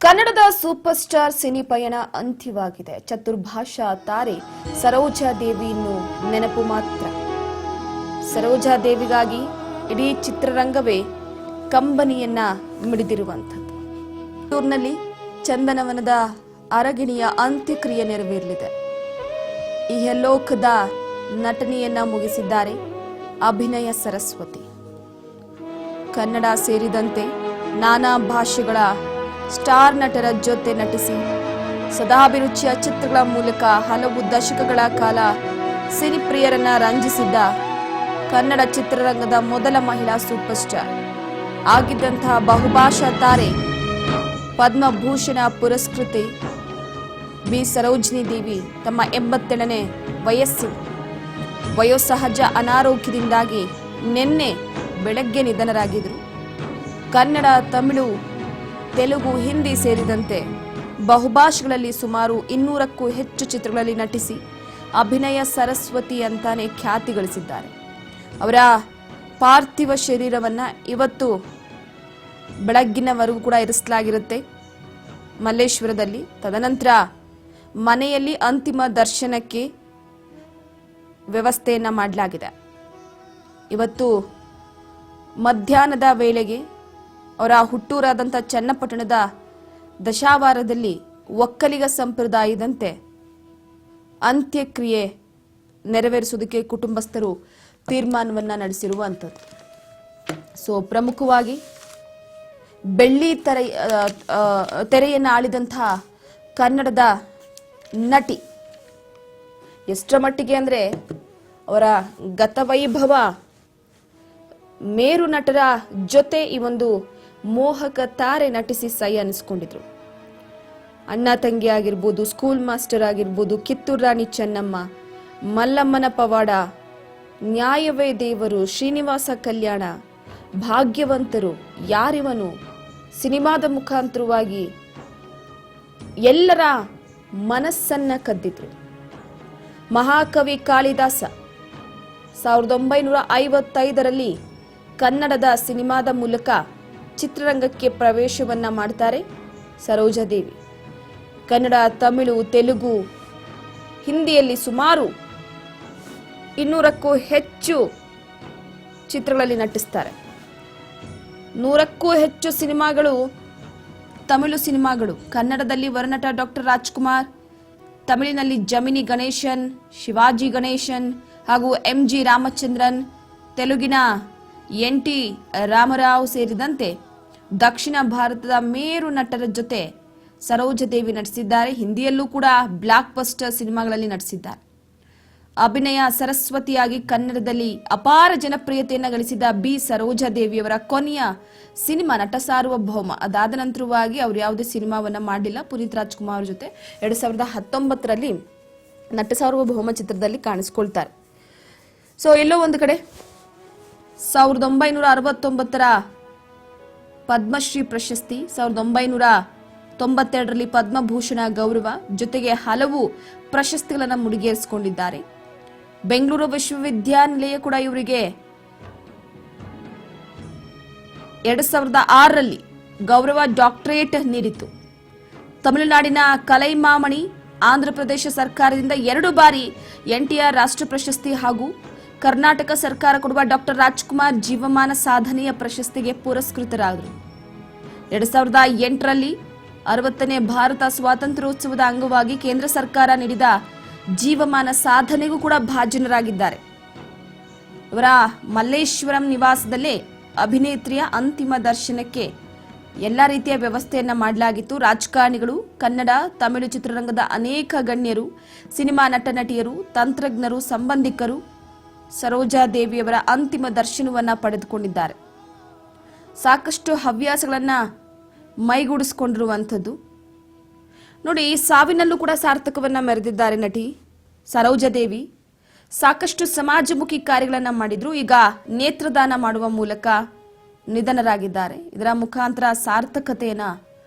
ಕನ್ನಡದ super star cine ಪಯಣ ಅಂತ್ಯವಾಗಿದೆ. ಚತುರ್ಭಾಷಾ ತಾರೆ ಸರೋಜಾ ದೇವಿ ಇನ್ನು ನೆನಪು ಮಾತ್ರ. ಸರೋಜಾ ದೇವಿಗಾಗಿ ಇಡೀ ಚಿತ್ರರಂಗವೇ ಕಂಬನಿಯನ್ನ ಮಿಡಿದಿರುವಂಥದ್ದು. ಬೆಂಗಳೂರಿನಲ್ಲಿ ಚಂದನವನದ ಅರಗಿಣಿಯ ಅಂತ್ಯಕ್ರಿಯೆ ನೆರವೇರಲಿದೆ. ಈ ಲೋಕದ ನಟನೆಯನ್ನ ಮುಗಿಸಿದ್ದಾರೆ ಅಭಿನಯ ಸರಸ್ವತಿ. ಕನ್ನಡ ಸೇರಿದಂತೆ ನಾನಾ ಭಾಷೆಗಳ ಸ್ಟಾರ್ ನಟರ ಜೊತೆ ನಟಿಸಿ ಸದಾಭಿರುಚಿಯ ಚಿತ್ರಗಳ ಮೂಲಕ ಹಲವು ದಶಕಗಳ ಕಾಲ ಸಿನಿಪ್ರಿಯರನ್ನ ರಂಜಿಸಿದ್ದ ಕನ್ನಡ ಚಿತ್ರರಂಗದ ಮೊದಲ ಮಹಿಳಾ ಸೂಪರ್ ಸ್ಟಾರ್ ಆಗಿದ್ದಂತಹ ಬಹುಭಾಷಾ ತಾರೆ ಪದ್ಮಭೂಷಣ ಪುರಸ್ಕೃತೆ ಬಿ ಸರೋಜಿನಿ ದೇವಿ ತಮ್ಮ 87ನೇ ವಯೋಸಹಜ ಅನಾರೋಗ್ಯದಿಂದಾಗಿ ನಿನ್ನೆ ಬೆಳಗ್ಗೆ ನಿಧನರಾಗಿದ್ದರು. ಕನ್ನಡ, ತಮಿಳು, ತೆಲುಗು, ಹಿಂದಿ ಸೇರಿದಂತೆ ಬಹುಭಾಷೆಗಳಲ್ಲಿ ಸುಮಾರು 200ಕ್ಕೂ ಹೆಚ್ಚು ಚಿತ್ರಗಳಲ್ಲಿ ನಟಿಸಿ ಅಭಿನಯ ಸರಸ್ವತಿ ಅಂತಾನೆ ಖ್ಯಾತಿ ಗಳಿಸಿದ್ದಾರೆ. ಅವರ ಪಾರ್ಥಿವ ಶರೀರವನ್ನ ಇವತ್ತು ಬೆಳಗ್ಗಿನವರೆಗೂ ಕೂಡ ಇರಿಸಲಾಗಿರುತ್ತೆ ಮಲ್ಲೇಶ್ವರದಲ್ಲಿ. ತದನಂತರ ಮನೆಯಲ್ಲಿ ಅಂತಿಮ ದರ್ಶನಕ್ಕೆ ವ್ಯವಸ್ಥೆಯನ್ನ ಮಾಡಲಾಗಿದೆ. ಇವತ್ತು ಮಧ್ಯಾಹ್ನದ ವೇಳೆಗೆ ಅವರ ಹುಟ್ಟೂರಾದಂಥ ಚನ್ನಪಟ್ಟಣದ ದಶಾವಾರದಲ್ಲಿ ಒಕ್ಕಲಿಗ ಸಂಪ್ರದಾಯದಂತೆ ಅಂತ್ಯಕ್ರಿಯೆ ನೆರವೇರಿಸುವುದಕ್ಕೆ ಕುಟುಂಬಸ್ಥರು ತೀರ್ಮಾನವನ್ನ ನಡೆಸಿರುವಂಥದ್ದು. ಪ್ರಮುಖವಾಗಿ ಬೆಳ್ಳಿ ತೆರೆಯನ್ನು ಆಳಿದಂತಹ ಕನ್ನಡದ ನಟಿ ಎಷ್ಟರ ಮಟ್ಟಿಗೆ ಅಂದರೆ ಅವರ ಗತವೈಭವ ಮೇರು ನಟರ ಜೊತೆ ಈ ಒಂದು ಮೋಹಕ ತಾರೆ ನಟಿಸಿ ಸೈ ಅನಿಸ್ಕೊಂಡಿದ್ರು. ಅಣ್ಣ ತಂಗಿ ಆಗಿರ್ಬೋದು, ಸ್ಕೂಲ್ ಮಾಸ್ಟರ್ ಆಗಿರ್ಬೋದು, ಕಿತ್ತೂರು ರಾಣಿ ಚೆನ್ನಮ್ಮ, ಮಲ್ಲಮ್ಮನ ಪವಾಡ, ನ್ಯಾಯವೇ ದೇವರು, ಶ್ರೀನಿವಾಸ ಕಲ್ಯಾಣ, ಭಾಗ್ಯವಂತರು, ಯಾರಿವನು ಸಿನಿಮಾದ ಮುಖಾಂತರವಾಗಿ ಎಲ್ಲರ ಮನಸ್ಸನ್ನ ಕದ್ದಿದ್ರು. ಮಹಾಕವಿ ಕಾಳಿದಾಸ 1955ರಲ್ಲಿ ಕನ್ನಡದ ಸಿನಿಮಾದ ಮೂಲಕ ಚಿತ್ರರಂಗಕ್ಕೆ ಪ್ರವೇಶವನ್ನ ಮಾಡ್ತಾರೆ ಸರೋಜಾ ದೇವಿ. ಕನ್ನಡ, ತಮಿಳು, ತೆಲುಗು, ಹಿಂದಿಯಲ್ಲಿ ಸುಮಾರು 200ಕ್ಕೂ ಹೆಚ್ಚು ಚಿತ್ರಗಳಲ್ಲಿ ನಟಿಸ್ತಾರೆ. 100ಕ್ಕೂ ಹೆಚ್ಚು ಸಿನಿಮಾಗಳು ತಮಿಳು ಸಿನಿಮಾಗಳು. ಕನ್ನಡದಲ್ಲಿ ವರನಟ ಡಾಕ್ಟರ್ ರಾಜ್ಕುಮಾರ್, ತಮಿಳಿನಲ್ಲಿ ಜಮಿನಿ ಗಣೇಶನ್, ಶಿವಾಜಿ ಗಣೇಶನ್ ಹಾಗೂ MG ರಾಮಚಂದ್ರನ್, ತೆಲುಗಿನ NT ರಾಮರಾವ್ ಸೇರಿದಂತೆ ದಕ್ಷಿಣ ಭಾರತದ ಮೇರು ನಟರ ಜೊತೆ ಸರೋಜಾ ದೇವಿ ನಟಿಸಿದ್ದಾರೆ. ಹಿಂದಿಯಲ್ಲೂ ಕೂಡ ಬ್ಲಾಕ್ ಬಸ್ಟರ್ ಸಿನಿಮಾಗಳಲ್ಲಿ ನಟಿಸಿದ್ದಾರೆ. ಅಭಿನಯ ಸರಸ್ವತಿಯಾಗಿ ಕನ್ನಡದಲ್ಲಿ ಅಪಾರ ಜನಪ್ರಿಯತೆಯನ್ನು ಗಳಿಸಿದ ಬಿ ಸರೋಜಾ ದೇವಿಯವರ ಕೊನೆಯ ಸಿನಿಮಾ ನಟ ಸಾರ್ವಭೌಮ. ಅದಾದ ನಂತರವಾಗಿ ಅವರು ಯಾವುದೇ ಸಿನಿಮಾವನ್ನ ಮಾಡಲಿಲ್ಲ. ಪುನೀತ್ ರಾಜ್ಕುಮಾರ್ ಜೊತೆ 2019ರಲ್ಲಿ ನಟ ಸಾರ್ವಭೌಮ ಚಿತ್ರದಲ್ಲಿ ಕಾಣಿಸ್ಕೊಳ್ತಾರೆ. ಎಲ್ಲೋ ಒಂದು ಕಡೆ 1969ರ ಪದ್ಮಶ್ರೀ ಪ್ರಶಸ್ತಿ, 1992ರಲ್ಲಿ ಪದ್ಮಭೂಷಣ ಗೌರವ ಜೊತೆಗೆ ಹಲವು ಪ್ರಶಸ್ತಿಗಳನ್ನು ಮುಡಿಗೇರಿಸಿಕೊಂಡಿದ್ದಾರೆ. ಬೆಂಗಳೂರು ವಿಶ್ವವಿದ್ಯಾನಿಲಯ ಕೂಡ ಇವರಿಗೆ 2006ರಲ್ಲಿ ಗೌರವ ಡಾಕ್ಟರೇಟ್ ನೀಡಿತು. ತಮಿಳುನಾಡಿನ ಕಲೈಮಾಮಣಿ, ಆಂಧ್ರಪ್ರದೇಶ ಸರ್ಕಾರದಿಂದ 2 ಬಾರಿ NTR ರಾಷ್ಟ್ರ ಪ್ರಶಸ್ತಿ ಹಾಗೂ ಕರ್ನಾಟಕ ಸರ್ಕಾರ ಕೊಡುವ ಡಾಕ್ಟರ್ ರಾಜ್ಕುಮಾರ್ ಜೀವಮಾನ ಸಾಧನೆಯ ಪ್ರಶಸ್ತಿಗೆ ಪುರಸ್ಕೃತರಾದರು. 2008ರಲ್ಲಿ 60ನೇ ಭಾರತ ಸ್ವಾತಂತ್ರ್ಯೋತ್ಸವದ ಅಂಗವಾಗಿ ಕೇಂದ್ರ ಸರ್ಕಾರ ನೀಡಿದ ಜೀವಮಾನ ಸಾಧನೆಗೂ ಕೂಡ ಭಾಜನರಾಗಿದ್ದಾರೆ. ಇವರ ಮಲ್ಲೇಶ್ವರಂ ನಿವಾಸದಲ್ಲೇ ಅಭಿನೇತ್ರಿಯ ಅಂತಿಮ ದರ್ಶನಕ್ಕೆ ಎಲ್ಲ ರೀತಿಯ ವ್ಯವಸ್ಥೆಯನ್ನ ಮಾಡಲಾಗಿತ್ತು. ರಾಜಕಾರಣಿಗಳು, ಕನ್ನಡ, ತಮಿಳು ಚಿತ್ರರಂಗದ ಅನೇಕ ಗಣ್ಯರು, ಸಿನಿಮಾ ನಟ ನಟಿಯರು, ತಂತ್ರಜ್ಞರು, ಸಂಬಂಧಿಕರು ಸರೋಜಾ ದೇವಿಯವರ ಅಂತಿಮ ದರ್ಶನವನ್ನ ಪಡೆದುಕೊಂಡಿದ್ದಾರೆ. ಸಾಕಷ್ಟು ಹವ್ಯಾಸಗಳನ್ನ ಮೈಗೂಡಿಸಿಕೊಂಡಿರುವಂಥದ್ದು ನೋಡಿ. ಸಾವಿನಲ್ಲೂ ಕೂಡ ಸಾರ್ಥಕವನ್ನ ಮೆರೆದಿದ್ದಾರೆ ನಟಿ ಸರೋಜಾ ದೇವಿ. ಸಾಕಷ್ಟು ಸಮಾಜಮುಖಿ ಕಾರ್ಯಗಳನ್ನ ಮಾಡಿದ್ರು. ಈಗ ನೇತ್ರದಾನ ಮಾಡುವ ಮೂಲಕ ನಿಧನರಾಗಿದ್ದಾರೆ. ಇದರ ಮುಖಾಂತರ ಸಾರ್ಥಕತೆಯನ್ನ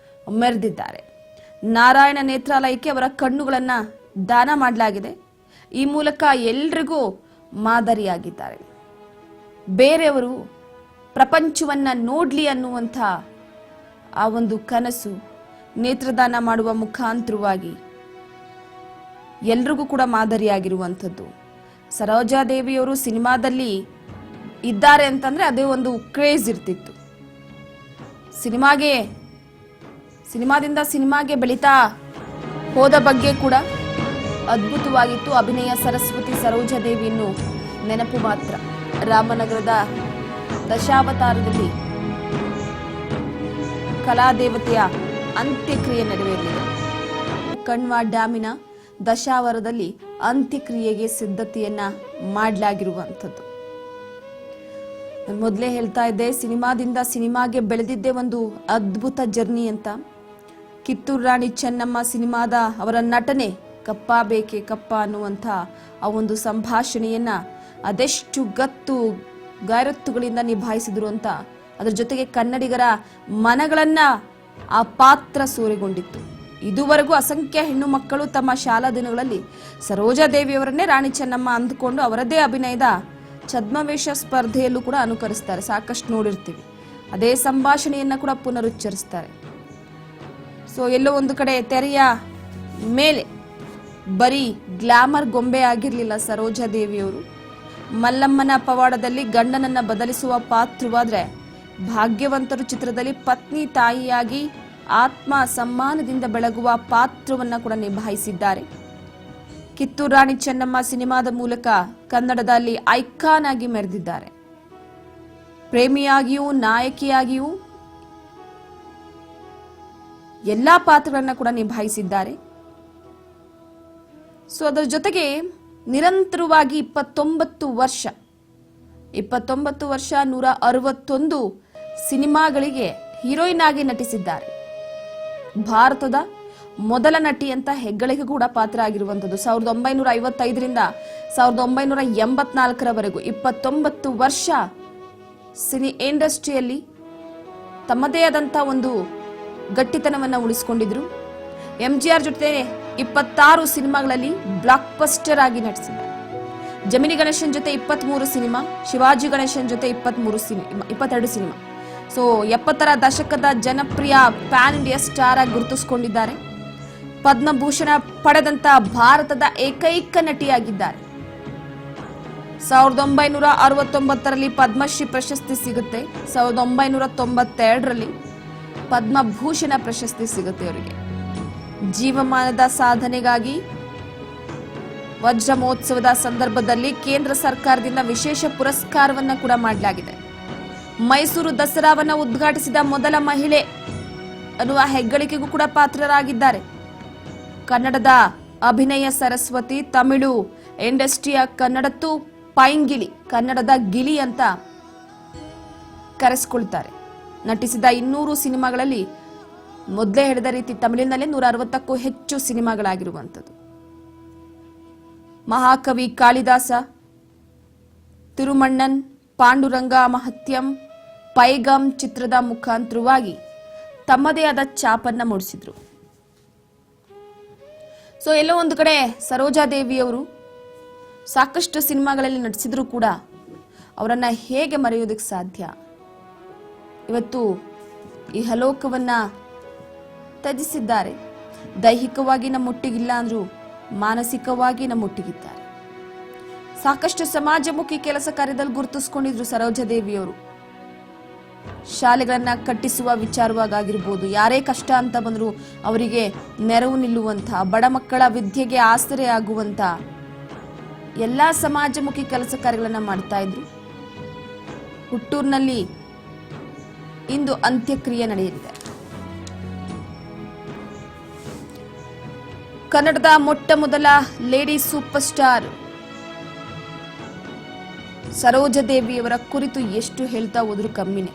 ಮೆರೆದಿದ್ದಾರೆ. ನಾರಾಯಣ ನೇತ್ರಾಲಯಕ್ಕೆ ಅವರ ಕಣ್ಣುಗಳನ್ನ ದಾನ ಮಾಡಲಾಗಿದೆ. ಈ ಮೂಲಕ ಎಲ್ರಿಗೂ ಮಾದರಿಯಾಗಿದ್ದಾರೆ. ಬೇರೆಯವರು ಪ್ರಪಂಚವನ್ನ ನೋಡ್ಲಿ ಅನ್ನುವಂಥ ಆ ಒಂದು ಕನಸು, ನೇತ್ರದಾನ ಮಾಡುವ ಮುಖಾಂತರವಾಗಿ ಎಲ್ರಿಗೂ ಕೂಡ ಮಾದರಿಯಾಗಿರುವಂಥದ್ದು. ಸರೋಜಾದೇವಿಯವರು ಸಿನಿಮಾದಲ್ಲಿ ಇದ್ದಾರೆ ಅಂತಂದ್ರೆ ಅದೇ ಒಂದು ಕ್ರೇಜ್ ಇರ್ತಿತ್ತು. ಸಿನಿಮಾದಿಂದ ಸಿನಿಮಾಗೆ ಬೆಳೀತಾ ಹೋದ ಬಗ್ಗೆ ಕೂಡ ಅದ್ಭುತವಾಗಿತ್ತು. ಅಭಿನಯ ಸರಸ್ವತಿ ಸರೋಜಾದೇವಿಯನ್ನು ನೆನಪು ಮಾತ್ರ. ರಾಮನಗರದ ದಶಾವತಾರದಲ್ಲಿ ಕಲಾದೇವತೆಯ ಅಂತ್ಯಕ್ರಿಯೆ ನೆರವೇರಲಿದೆ. ಕಣ್ವ ಡ್ಯಾಮಿನ ದಶಾವರದಲ್ಲಿ ಅಂತ್ಯಕ್ರಿಯೆಗೆ ಸಿದ್ಧತೆಯನ್ನ ಮಾಡಲಾಗಿರುವಂಥದ್ದು. ಮೊದಲೇ ಹೇಳ್ತಾ ಇದ್ದೆ, ಸಿನಿಮಾದಿಂದ ಸಿನಿಮಾಗೆ ಬೆಳೆದಿದ್ದೇ ಒಂದು ಅದ್ಭುತ ಜರ್ನಿ ಅಂತ. ಕಿತ್ತೂರು ರಾಣಿ ಚೆನ್ನಮ್ಮ ಸಿನಿಮಾದ ಅವರ ನಟನೆ ಕಪ್ಪ ಬೇಕೆ ಕಪ್ಪ ಅನ್ನುವಂಥ ಆ ಒಂದು ಸಂಭಾಷಣೆಯನ್ನ ಅದೆಷ್ಟು ಗತ್ತು ಗೈರತ್ತುಗಳಿಂದ ನಿಭಾಯಿಸಿದ್ರು ಅಂತ. ಅದರ ಜೊತೆಗೆ ಕನ್ನಡಿಗರ ಮನಗಳನ್ನ ಆ ಪಾತ್ರ ಸೂರೆಗೊಂಡಿತ್ತು. ಇದುವರೆಗೂ ಅಸಂಖ್ಯ ಹೆಣ್ಣು ಮಕ್ಕಳು ತಮ್ಮ ಶಾಲಾ ದಿನಗಳಲ್ಲಿ ಸರೋಜಾದೇವಿಯವರನ್ನೇ ರಾಣಿ ಚೆನ್ನಮ್ಮ ಅಂದುಕೊಂಡು ಅವರದೇ ಅಭಿನಯದ ಛದ್ಮವೇಷ ಸ್ಪರ್ಧೆಯಲ್ಲೂ ಕೂಡ ಅನುಕರಿಸ್ತಾರೆ. ಸಾಕಷ್ಟು ನೋಡಿರ್ತೀವಿ. ಅದೇ ಸಂಭಾಷಣೆಯನ್ನ ಕೂಡ ಪುನರುಚ್ಚರಿಸ್ತಾರೆ. ಸೊ ಎಲ್ಲೋ ಒಂದು ಕಡೆ ತೆರೆಯ ಮೇಲೆ ಬರೀ ಗ್ಲಾಮರ್ ಗೊಂಬೆ ಆಗಿರಲಿಲ್ಲ ಸರೋಜಾದೇವಿಯವರು. ಮಲ್ಲಮ್ಮನ ಪವಾಡದಲ್ಲಿ ಗಂಡನನ್ನ ಬದಲಿಸುವ ಪಾತ್ರವಾದ್ರೆ ಭಾಗ್ಯವಂತರು ಚಿತ್ರದಲ್ಲಿ ಪತ್ನಿ ತಾಯಿಯಾಗಿ ಆತ್ಮ ಸಮ್ಮಾನದಿಂದ ಬೆಳಗುವ ಪಾತ್ರವನ್ನ ಕೂಡ ನಿಭಾಯಿಸಿದ್ದಾರೆ. ಕಿತ್ತೂರು ರಾಣಿ ಚೆನ್ನಮ್ಮ ಸಿನಿಮಾದ ಮೂಲಕ ಕನ್ನಡದಲ್ಲಿ ಐಕಾನ್ ಆಗಿ ಮೆರೆದಿದ್ದಾರೆ. ಪ್ರೇಮಿಯಾಗಿಯೂ ನಾಯಕಿಯಾಗಿಯೂ ಎಲ್ಲಾ ಪಾತ್ರಗಳನ್ನ ಕೂಡ ನಿಭಾಯಿಸಿದ್ದಾರೆ. ಸೊ ಅದರ ಜೊತೆಗೆ ನಿರಂತರವಾಗಿ 29 ವರ್ಷ 161 ಸಿನಿಮಾಗಳಿಗೆ ಹೀರೋಯಿನ್ ಆಗಿ ನಟಿಸಿದ್ದಾರೆ. ಭಾರತದ ಮೊದಲ ನಟಿ ಅಂತ ಹೆಗ್ಗಳಿಕೆ ಕೂಡ ಪಾತ್ರ ಆಗಿರುವಂಥದ್ದು. 1955ರಿಂದ 1984ರವರೆಗೂ 29 ವರ್ಷ ಸಿನಿ ಇಂಡಸ್ಟ್ರಿಯಲ್ಲಿ ತಮ್ಮದೇ ಆದಂಥ ಒಂದು ಗಟ್ಟಿತನವನ್ನು ಉಳಿಸಿಕೊಂಡಿದ್ರು. MGR ಜೊತೆ 26 ಸಿನಿಮಾಗಳಲ್ಲಿ ಬ್ಲಾಕ್ ಬಸ್ಟರ್ ಆಗಿ ನಟಿಸಿದ್ದಾರೆ. ಜಮಿನಿ ಗಣೇಶನ್ ಜೊತೆ 23 ಸಿನಿಮಾ, ಶಿವಾಜಿ ಗಣೇಶನ್ ಜೊತೆ 22 ಸಿನಿಮಾ. ಸೊ 70ರ ದಶಕದ ಜನಪ್ರಿಯ ಪ್ಯಾನ್ ಇಂಡಿಯಾ ಸ್ಟಾರ್ ಆಗಿ ಗುರುತಿಸಿಕೊಂಡಿದ್ದಾರೆ. ಪದ್ಮಭೂಷಣ ಪಡೆದಂತ ಭಾರತದ ಏಕೈಕ ನಟಿಯಾಗಿದ್ದಾರೆ. 1969ರಲ್ಲಿ ಪದ್ಮಶ್ರೀ ಪ್ರಶಸ್ತಿ ಸಿಗುತ್ತೆ. 1992ರಲ್ಲಿ ಪದ್ಮಭೂಷಣ ಪ್ರಶಸ್ತಿ ಸಿಗುತ್ತೆ ಅವರಿಗೆ. ಜೀವಮಾನದ ಸಾಧನೆಗಾಗಿ ವಜ್ರ ಮಹೋತ್ಸವದ ಸಂದರ್ಭದಲ್ಲಿ ಕೇಂದ್ರ ಸರ್ಕಾರದಿಂದ ವಿಶೇಷ ಪುರಸ್ಕಾರವನ್ನ ಕೂಡ ಮಾಡಲಾಗಿದೆ. ಮೈಸೂರು ದಸರಾವನ್ನ ಉದ್ಘಾಟಿಸಿದ ಮೊದಲ ಮಹಿಳೆ ಅನ್ನುವ ಹೆಗ್ಗಳಿಕೆಗೂ ಕೂಡ ಪಾತ್ರರಾಗಿದ್ದಾರೆ. ಕನ್ನಡದ ಅಭಿನಯ ಸರಸ್ವತಿ, ತಮಿಳು ಇಂಡಸ್ಟ್ರಿಯ ಕನ್ನಡತ್ತು ಪೈಂಗಿಲಿ, ಕನ್ನಡದ ಗಿಲಿ ಅಂತ ಕರೆಸಿಕೊಳ್ತಾರೆ. ನಟಿಸಿದ 200 ಸಿನಿಮಾಗಳಲ್ಲಿ ಮೊದಲೇ ಹೇಳಿದ ರೀತಿ ತಮಿಳಿನಲ್ಲಿ 160ಕ್ಕೂ ಹೆಚ್ಚು ಸಿನಿಮಾಗಳಾಗಿರುವಂಥದ್ದು. ಮಹಾಕವಿ ಕಾಳಿದಾಸ, ತಿರುಮಣ್ಣನ್, ಪಾಂಡುರಂಗ ಮಹತ್ಯಂ, ಪೈಗಂ ಚಿತ್ರದ ಮುಖಾಂತರವಾಗಿ ತಮ್ಮದೇ ಆದ ಛಾಪನ್ನ ಮೂಡಿಸಿದ್ರು. ಸೊ ಎಲ್ಲೋ ಒಂದು ಕಡೆ ಸರೋಜಾದೇವಿಯವರು ಸಾಕಷ್ಟು ಸಿನಿಮಾಗಳಲ್ಲಿ ನಟಿಸಿದ್ರು ಕೂಡ ಅವರನ್ನ ಹೇಗೆ ಮರೆಯೋದಕ್ಕೆ ಸಾಧ್ಯ? ಇವತ್ತು ಈ ಹಲೋಕವನ್ನ ತ್ಯಜಿಸಿದ್ದಾರೆ. ದೈಹಿಕವಾಗಿ ನಮ್ಮೊಟ್ಟಿಗಿಲ್ಲ ಅಂದ್ರೂ ಮಾನಸಿಕವಾಗಿ ನಮ್ಮೊಟ್ಟಿಗಿದ್ದಾರೆ. ಸಾಕಷ್ಟು ಸಮಾಜಮುಖಿ ಕೆಲಸ ಕಾರ್ಯದಲ್ಲಿ ಗುರುತಿಸಿಕೊಂಡಿದ್ರು ಸರೋಜಾದೇವಿಯವರು. ಶಾಲೆಗಳನ್ನ ಕಟ್ಟಿಸುವ ವಿಚಾರವಾಗಿರ್ಬೋದು, ಯಾರೇ ಕಷ್ಟ ಅಂತ ಬಂದ್ರು ಅವರಿಗೆ ನೆರವು ನಿಲ್ಲುವಂತ, ಬಡ ಮಕ್ಕಳ ವಿದ್ಯೆಗೆ ಆಸರೆ ಆಗುವಂತ ಎಲ್ಲಾ ಸಮಾಜಮುಖಿ ಕೆಲಸ ಕಾರ್ಯಗಳನ್ನ ಮಾಡ್ತಾ ಇದ್ರು. ಹುಟ್ಟೂರಿನಲ್ಲಿ ಇಂದು ಅಂತ್ಯಕ್ರಿಯೆ ನಡೆಯಲಿದೆ. ಕನ್ನಡದ ಮೊಟ್ಟ ಮೊದಲ ಲೇಡಿ ಸೂಪರ್ ಸ್ಟಾರ್ ಸರೋಜಾದೇವಿಯವರ ಕುರಿತು ಎಷ್ಟು ಹೇಳ್ತಾ ಹೋದ್ರು ಕಮ್ಮಿನೇ.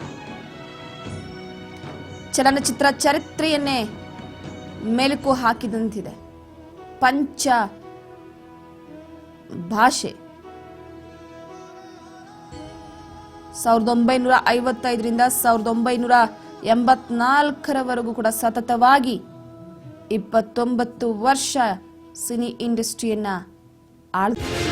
ಚಲನಚಿತ್ರ ಚರಿತ್ರೆಯನ್ನೇ ಮೆಲುಕು ಹಾಕಿದಂತಿದೆ. ಪಂಚ ಭಾಷೆ 1955ರಿಂದ 1984ರವರೆಗೂ ಕೂಡ ಸತತವಾಗಿ 29 ವರ್ಷ ಸಿನಿ ಇಂಡಸ್ಟ್ರಿಯನ್ನ ಆಳ್ತಾರೆ.